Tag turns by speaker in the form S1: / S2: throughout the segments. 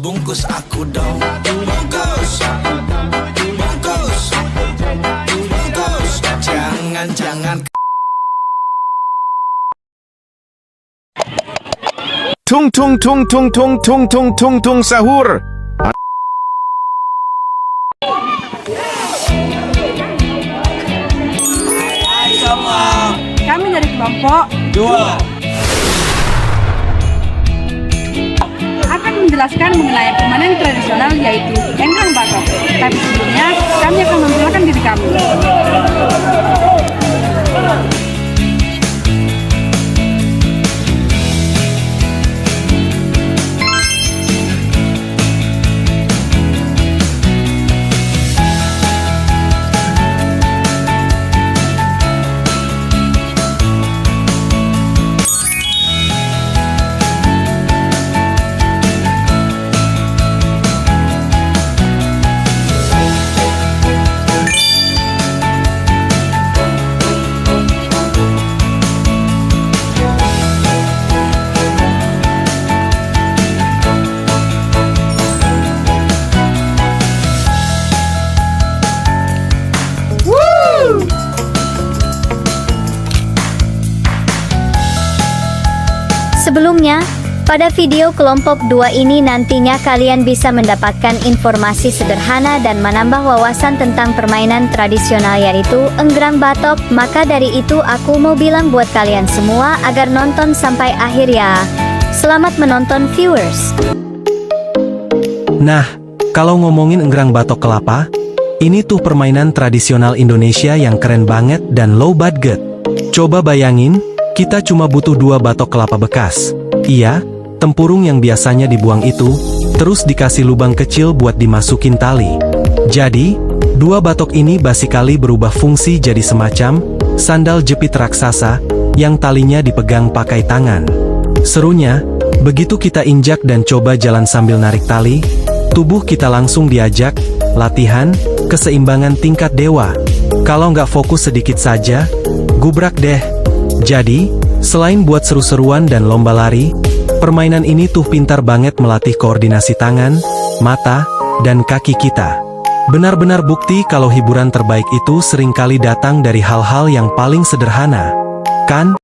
S1: bungkus aku dong. Bungkus, bungkus, bungkus. Jangan.
S2: Tung tung tung tung tung tung tung tung tung sahur.
S3: Kami dari kelompok
S1: 2
S3: akan menjelaskan mengenai permainan tradisional yaitu Enggang Batok. Tapi sebelumnya kami akan memperkenalkan diri kami.
S4: Sebelumnya, pada video kelompok 2 ini nantinya kalian bisa mendapatkan informasi sederhana dan menambah wawasan tentang permainan tradisional yaitu Enggrang Batok. Maka dari itu aku mau bilang buat kalian semua agar nonton sampai akhir ya. Selamat menonton viewers.
S5: Nah, kalau ngomongin Enggrang Batok kelapa, ini tuh permainan tradisional Indonesia yang keren banget dan low budget. Coba bayangin, kita cuma butuh 2 batok kelapa bekas. Iya, tempurung yang biasanya dibuang itu, terus dikasih lubang kecil buat dimasukin tali. Jadi, 2 batok ini basically berubah fungsi jadi semacam sandal jepit raksasa, yang talinya dipegang pakai tangan. Serunya, begitu kita injak dan coba jalan sambil narik tali, tubuh kita langsung diajak, latihan, keseimbangan tingkat dewa. Kalau nggak fokus sedikit saja, gubrak deh. Jadi, selain buat seru-seruan dan lomba lari, permainan ini tuh pintar banget melatih koordinasi tangan, mata, dan kaki kita. Benar-benar bukti kalau hiburan terbaik itu seringkali datang dari hal-hal yang paling sederhana. Kan?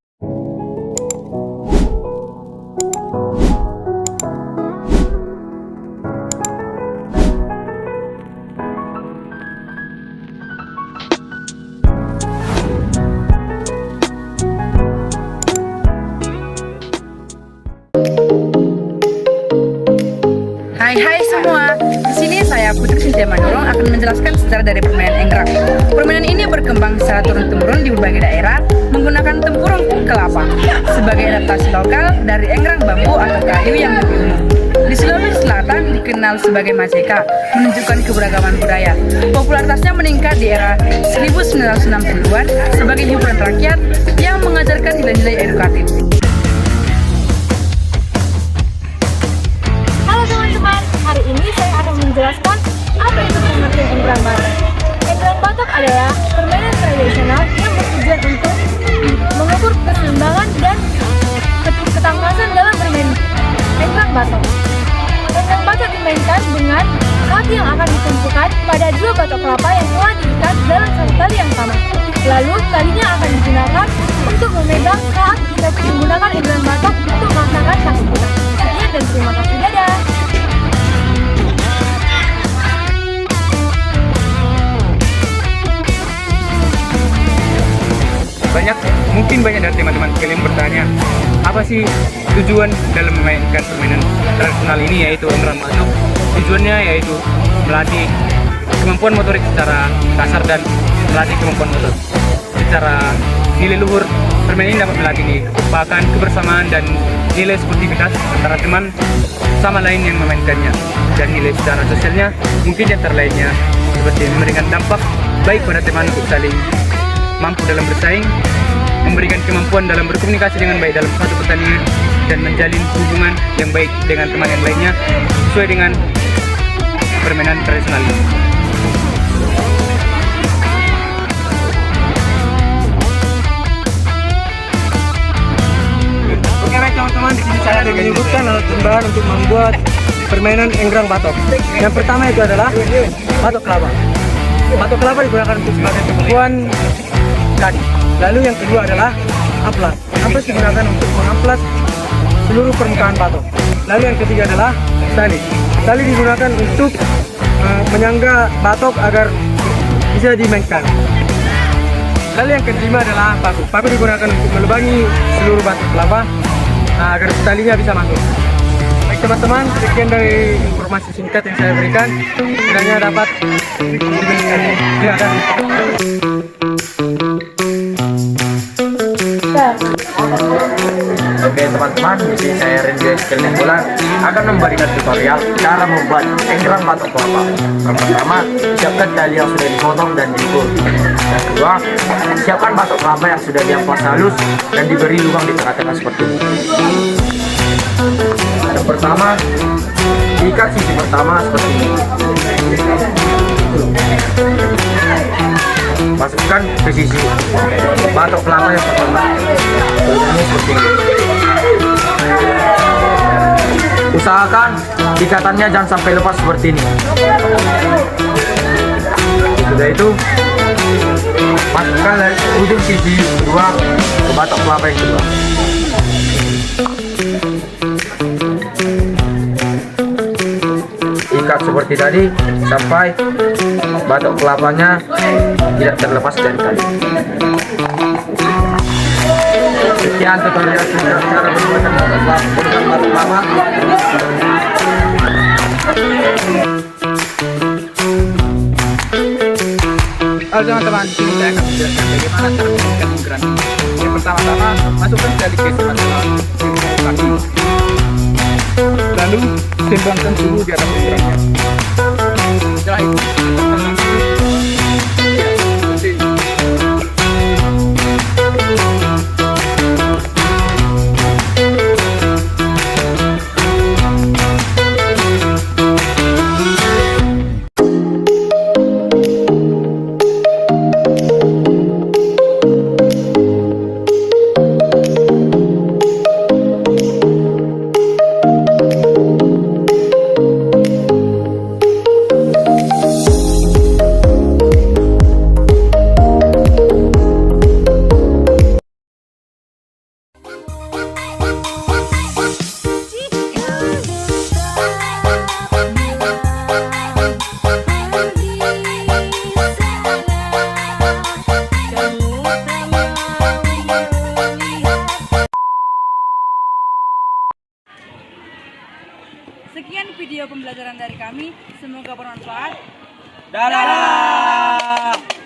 S3: Hai semua, di sini saya Putri Sintia Mandorong akan menjelaskan sejarah dari permainan Enggrang. Permainan ini berkembang secara turun-temurun di berbagai daerah menggunakan tempurung kelapa sebagai adaptasi lokal dari Enggrang bambu atau kayu yang lebih umum. Di Sulawesi Selatan dikenal sebagai Maceka, menunjukkan keberagaman budaya. Popularitasnya meningkat di era 1960-an sebagai hiburan rakyat yang mengajarkan nilai-nilai edukatif.
S6: Hari ini saya akan menjelaskan apa itu pengertian Enggrang Batok. Enggrang Batok adalah permainan tradisional yang bertujuan untuk mengukur keseimbangan dan ketangkasan dalam bermain Enggrang Batok. Enggrang Batok dimainkan dengan kaki yang akan ditumpukan pada 2 batok kelapa yang telah diikat dalam satu tali yang sama. Lalu talinya akan digunakan untuk memegang saat kita menggunakan Enggrang Batok untuk melaksanakan kaki kita. Sekian dan terima kasih, dadah!
S7: Mungkin banyak dari teman-teman sekalian bertanya, apa sih tujuan dalam memainkan permainan tradisional ini, yaitu Enggrang Batok? Tujuannya yaitu melatih kemampuan motorik secara kasar dan melatih kemampuan motor secara nilai luhur. Permainan ini dapat melatih kekompakan, kebersamaan, dan nilai sportivitas antara teman sama lain yang memainkannya. Dan nilai secara sosialnya mungkin di antara lainnya seperti memberikan dampak baik pada teman untuk saling mampu dalam bersaing, memberikan kemampuan dalam berkomunikasi dengan baik dalam suatu pertandingan, dan menjalin hubungan yang baik dengan teman yang lainnya sesuai dengan permainan tradisional ini. Oke baik teman-teman, di sini saya ada menyebutkan alat tambahan untuk membuat permainan enggrang batok. Yang pertama itu adalah batok kelapa. Batok kelapa digunakan untuk sebagai tumpuan tadi. Lalu yang kedua adalah amplas. Amplas digunakan untuk mengamplas seluruh permukaan batok. Lalu yang ketiga adalah tali. Tali digunakan untuk menyangga batok agar bisa dimainkan. Lalu yang kelima adalah paku. Paku digunakan untuk melubangi seluruh batok kelapa agar talinya bisa masuk. Baik teman-teman, sekian dari informasi singkat yang saya berikan. Kiranya dapat diberikan. Terima kasih.
S8: Oke teman-teman, di sini saya Rendy Sekeliling Bulan akan memberikan tutorial cara membuat enggrang batok kelapa. Yang pertama, siapkan tali yang sudah dipotong dan diukur. Yang kedua, siapkan batok kelapa yang sudah diamplas halus dan diberi lubang di tengah-tengah seperti ini. Yang pertama, ikat sisi pertama seperti ini. Masukkan ke sisi batok kelapa yang pertama. Ini seperti ini. Usahakan ikatannya jangan sampai lepas seperti ini. Sudah itu, masukkan dari ujung sisi kedua ke batok kelapa yang kedua. Ikat seperti tadi sampai batok kelapanya tidak terlepas dari tali. Sekian tutorial cara membuat batok kelapa.
S7: Halo teman-teman, di sini saya akan menjelaskan bagaimana cara membuat enggrang. Yang pertama-tama, masukkan tali ke manual kaki. Lalu timbangkan suhu di atas enggrangnya. Setelah itu,
S3: Sekian video pembelajaran dari kami, semoga bermanfaat.
S7: dadah!